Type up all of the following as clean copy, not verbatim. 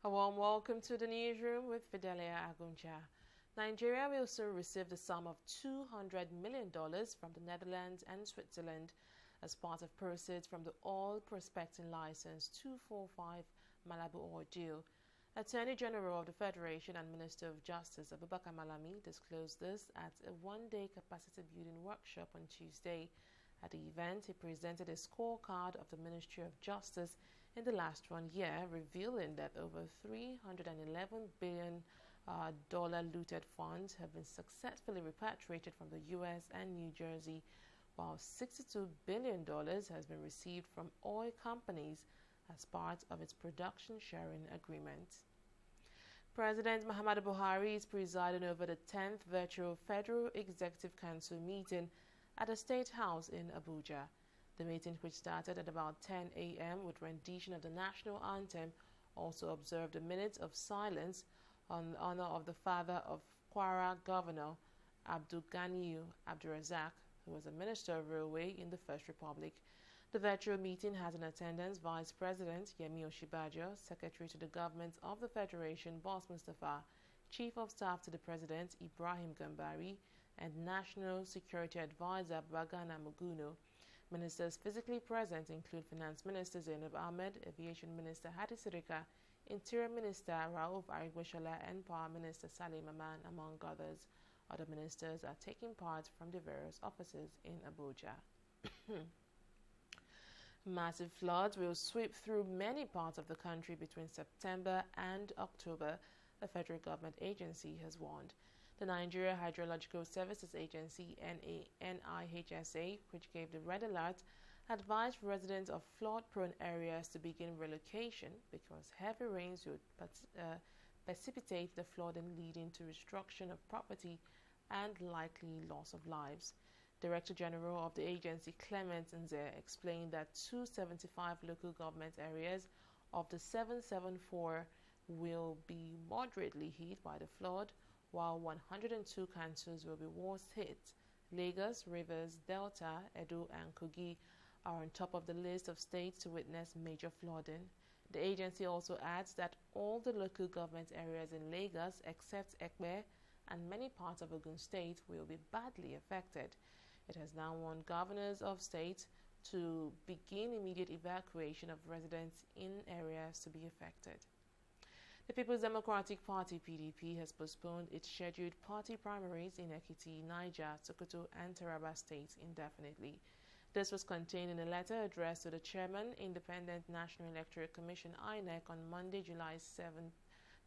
A warm welcome to the newsroom with Fidelia Aguncha. Nigeria will soon receive the sum of $200 million from the Netherlands and Switzerland as part of proceeds from the oil prospecting license 245 MALABU oil deal. Attorney General of the Federation and Minister of Justice Abubakar Malami disclosed this at a one-day capacity building workshop on Tuesday. At the event, he presented a scorecard of the Ministry of Justice in the last 1 year, revealing that over $311 billion looted funds have been successfully repatriated from the U.S. and New Jersey, while $62 billion has been received from oil companies as part of its production sharing agreement. President Muhammadu Buhari is presiding over the 10th virtual Federal Executive Council meeting at the State House in Abuja. The meeting, which started at about 10 a.m. with rendition of the national anthem, also observed a minute of silence in honor of the father of Kwara Governor Abdul Ganiyu Abdulrazak, who was a Minister of Railway in the First Republic. The virtual meeting has in attendance Vice President Yemi Oshibajo, Secretary to the Government of the Federation Boss Mustafa, Chief of Staff to the President Ibrahim Gambari, and National Security Advisor Bagana Muguno. Ministers physically present include Finance Minister Zainab Ahmed, Aviation Minister Hadi Sirika, Interior Minister Rauf Arigweshala, and Power Minister Salim Aman, among others. Other ministers are taking part from the various offices in Abuja. Massive floods will sweep through many parts of the country between September and October, a federal government agency has warned. The Nigeria Hydrological Services Agency, NIHSA, which gave the red alert, advised residents of flood-prone areas to begin relocation because heavy rains would precipitate the flooding, leading to destruction of property and likely loss of lives. Director General of the agency, Clement Nze, explained that 275 local government areas of the 774 will be moderately hit by the flood, while 102 councils will be worst hit. Lagos, Rivers, Delta, Edo, and Kogi are on top of the list of states to witness major flooding. The agency also adds that all the local government areas in Lagos, except Ekpe and many parts of Ogun State, will be badly affected. It has now warned governors of states to begin immediate evacuation of residents in areas to be affected. The People's Democratic Party (PDP) has postponed its scheduled party primaries in Ekiti, Niger, Sokoto, and Taraba states indefinitely. This was contained in a letter addressed to the Chairman, Independent National Electoral Commission (INEC) on Monday, July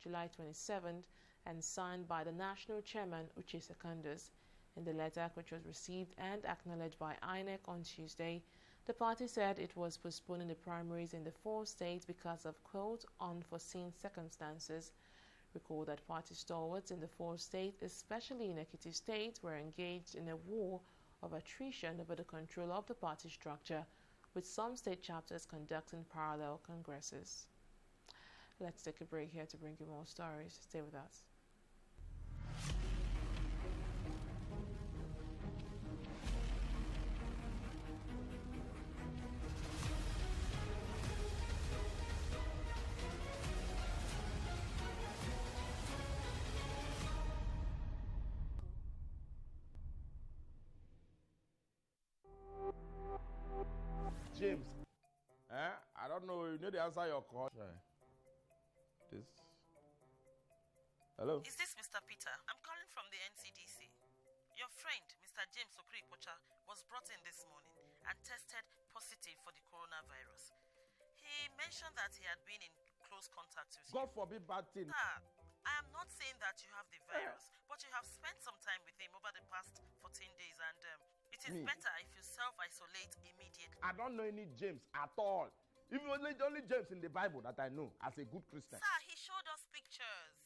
27th, and signed by the National Chairman, Uche Secondus. In the letter, which was received and acknowledged by INEC on Tuesday, the party said it was postponing the primaries in the 4 states because of, quote, unforeseen circumstances. Recall that party stalwarts in the 4 states, especially in Ekiti State, were engaged in a war of attrition over the control of the party structure, with some state chapters conducting parallel congresses. Let's take a break here to bring you more stories. Stay with us. James, I don't know. You need to answer your call. Right. This. Hello. Is this Mr. Peter? I'm calling from the NCDC. Your friend, Mr. James Okripocha, was brought in this morning and tested positive for the coronavirus. He mentioned that he had been in close contact with you. God forbid bad thing. Sir, I am not saying that you have the virus, but you have spent some time with him over the past 14 days, and it is better if you self-isolate immediately. I don't know any James at all. Even only James in the Bible that I know as a good Christian. Sir, he showed us pictures.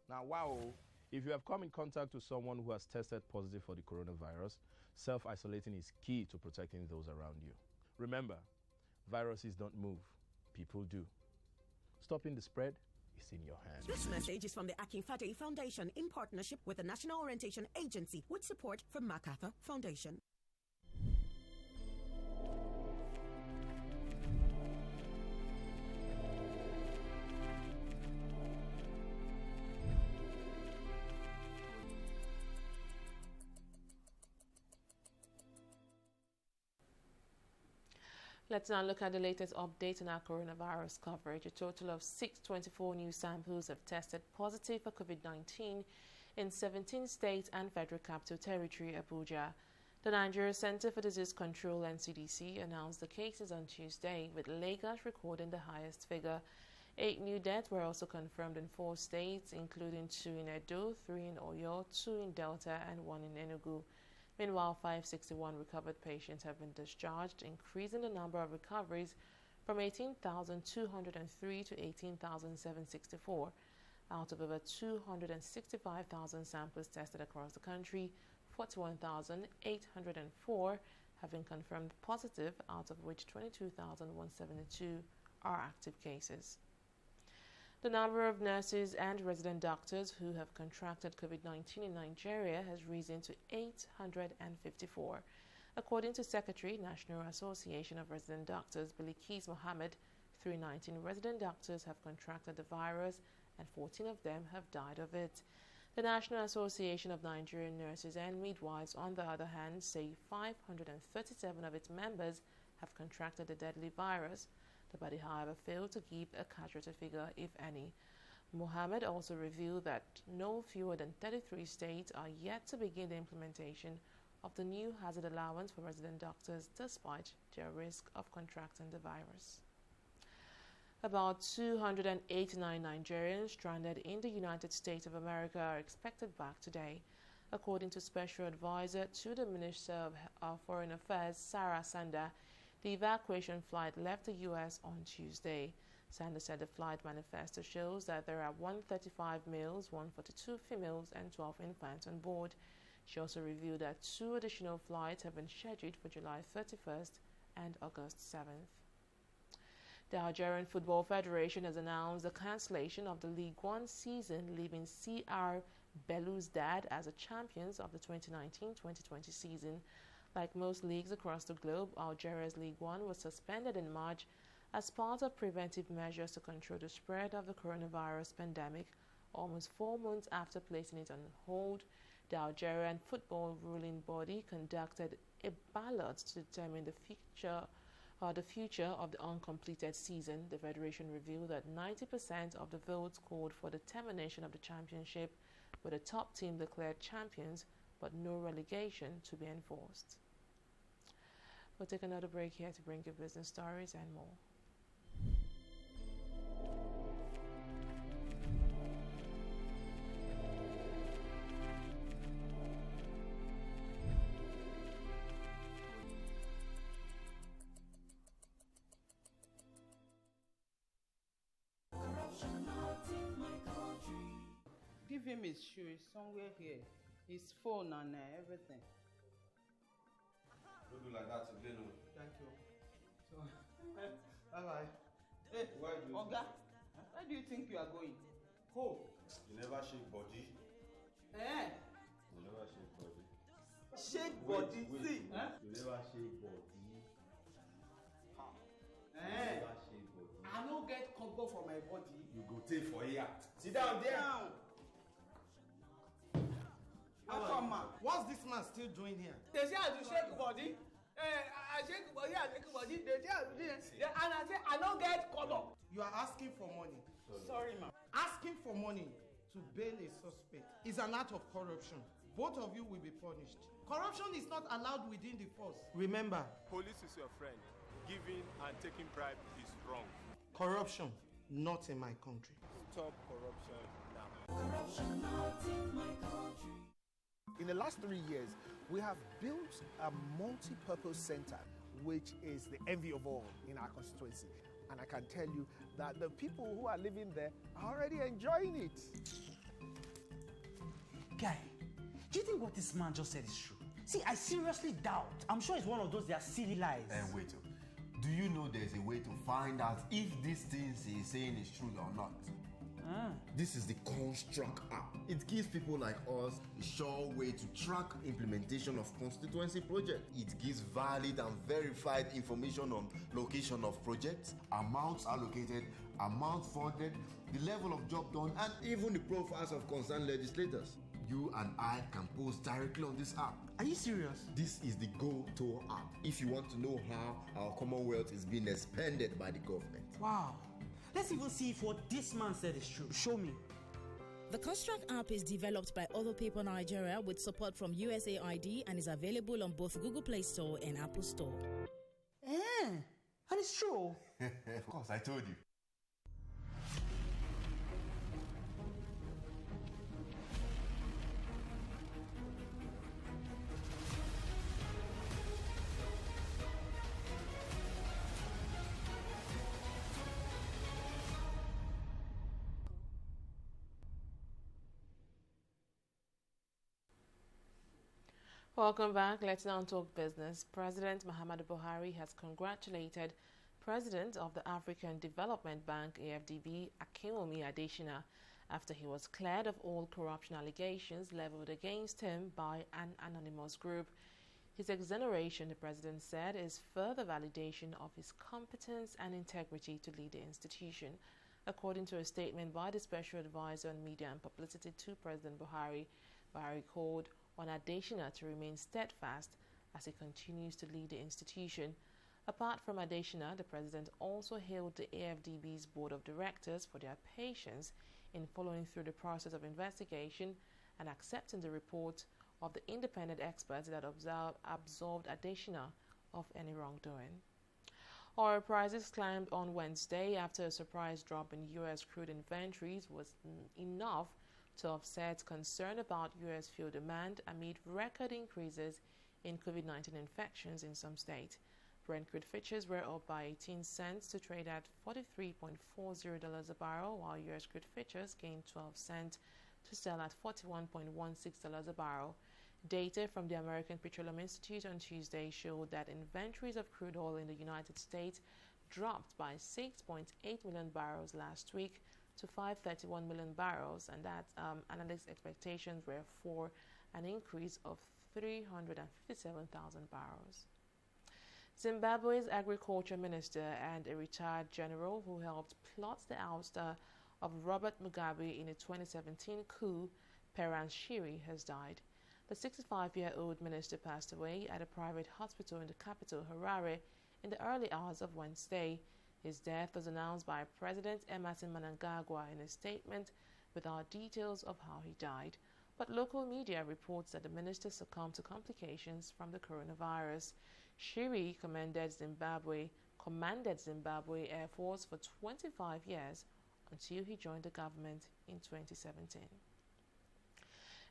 Now, wow. If you have come in contact with someone who has tested positive for the coronavirus, self-isolating is key to protecting those around you. Remember, viruses don't move, people do. Stopping the spread is in your hands. This message is from the Akinfade Foundation in partnership with the National Orientation Agency with support from MacArthur Foundation. Let's now look at the latest update on our coronavirus coverage. A total of 624 new samples have tested positive for COVID-19 in 17 states and Federal Capital Territory, Abuja. The Nigeria Center for Disease Control, NCDC, announced the cases on Tuesday, with Lagos recording the highest figure. 8 new deaths were also confirmed in 4 states, including 2 in Edo, 3 in Oyo, 2 in Delta, and 1 in Enugu. Meanwhile, 561 recovered patients have been discharged, increasing the number of recoveries from 18,203 to 18,764. Out of over 265,000 samples tested across the country, 41,804 have been confirmed positive, out of which 22,172 are active cases. The number of nurses and resident doctors who have contracted COVID-19 in Nigeria has risen to 854. According to Secretary, National Association of Resident Doctors, Bilikis Mohammed, 319 resident doctors have contracted the virus and 14 of them have died of it. The National Association of Nigerian Nurses and Midwives, on the other hand, say 537 of its members have contracted the deadly virus. The body, however, failed to give a casualty figure, if any. Mohammed also revealed that no fewer than 33 states are yet to begin the implementation of the new hazard allowance for resident doctors, despite their risk of contracting the virus. About 289 Nigerians stranded in the United States of America are expected back today. According to Special Advisor to the Minister of Foreign Affairs, Sarah Sanda, the evacuation flight left the U.S. on Tuesday. Sanda said the flight manifesto shows that there are 135 males, 142 females, and 12 infants on board. She also revealed that 2 additional flights have been scheduled for July 31st and August 7th. The Algerian Football Federation has announced the cancellation of the League One season, leaving CR Belouizdad as the champions of the 2019-2020 season. Like most leagues across the globe, Algeria's League One was suspended in March as part of preventive measures to control the spread of the coronavirus pandemic, almost 4 months after placing it on hold. The Algerian football ruling body conducted a ballot to determine the future of the uncompleted season. The federation revealed that 90% of the votes called for the termination of the championship, with the top team declared champions, but no relegation to be enforced. We'll take another break here to bring you business stories and more. Give him his shoes somewhere here. His phone and everything. Don't do like that again. No. Thank you. So, bye-bye. Hey, Oga, where do you think you are going? Ho! You never shake body. Eh? You never shake body. Shake body, see? Huh? You never shake body. Eh? You never shake body. I don't get combo for my body. You go take for here. Sit down there. Down. What's this man still doing here? They say I do shake body. I shake body, I shake body. They say I do this. And I say I don't get color. You are asking for money. Sorry, ma'am. Asking for money to bail a suspect is an act of corruption. Both of you will be punished. Corruption is not allowed within the force. Remember, police is your friend. Giving and taking bribe is wrong. corruption not in my country. Stop corruption now. Corruption not in my country. In the last 3 years, we have built a multi-purpose center, which is the envy of all in our constituency. And I can tell you that the people who are living there are already enjoying it. Guy, do you think what this man just said is true? See, I seriously doubt. I'm sure it's one of those their silly lies. Wait. Do you know there's a way to find out if these things he's saying is true or not? This is the Construct app. It gives people like us a sure way to track implementation of constituency projects. It gives valid and verified information on location of projects, amounts allocated, amount funded, the level of job done, and even the profiles of concerned legislators. you and I can post directly on this app. Are you serious? This is the Go Tour app. If you want to know how our Commonwealth is being expanded by the government. Wow. Let's even see if what this man said is true. Show me. The Construct app is developed by Other Paper Nigeria with support from USAID and is available on both Google Play Store and Apple Store. And it's true. Of course, I told you. Welcome back. Let's now talk business. President Muhammadu Buhari has congratulated President of the African Development Bank, AFDB, Akinwumi Adesina, after he was cleared of all corruption allegations leveled against him by an anonymous group. His exoneration, the president said, is further validation of his competence and integrity to lead the institution. According to a statement by the Special Advisor on Media and Publicity to President Buhari, Buhari called on Adesina to remain steadfast as he continues to lead the institution. Apart from Adesina, the president also hailed the AFDB's board of directors for their patience in following through the process of investigation and accepting the report of the independent experts that absolved Adesina of any wrongdoing. Oil prices climbed on Wednesday after a surprise drop in U.S. crude inventories was enough to offset concern about U.S. fuel demand amid record increases in COVID-19 infections in some states. Brent crude futures were up by 18 cents to trade at $43.40 a barrel, while U.S. crude futures gained 12 cents to sell at $41.16 a barrel. Data from the American Petroleum Institute on Tuesday showed that inventories of crude oil in the United States dropped by 6.8 million barrels last week to 531 million barrels, and that analysts' expectations were for an increase of 357,000 barrels. Zimbabwe's agriculture minister and a retired general who helped plot the ouster of Robert Mugabe in a 2017 coup, Perance Shiri, has died. The 65-year-old minister passed away at a private hospital in the capital, Harare, in the early hours of Wednesday. His death was announced by President Emerson Mnangagwa in a statement without details of how he died. But local media reports that the minister succumbed to complications from the coronavirus. Shiri commanded Zimbabwe Air Force for 25 years until he joined the government in 2017.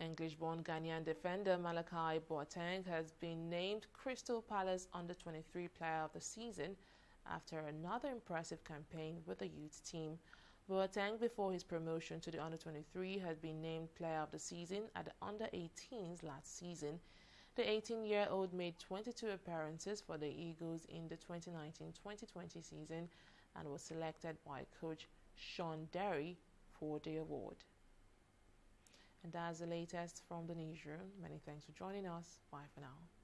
English-born Ghanaian defender Malachi Bouteng has been named Crystal Palace U23 Player of the Season after another impressive campaign with the youth team. Boateng, before his promotion to the Under-23, had been named Player of the Season at the Under-18s last season. The 18-year-old made 22 appearances for the Eagles in the 2019-2020 season and was selected by coach Sean Derry for the award. And that's the latest from the newsroom. Many thanks for joining us. Bye for now.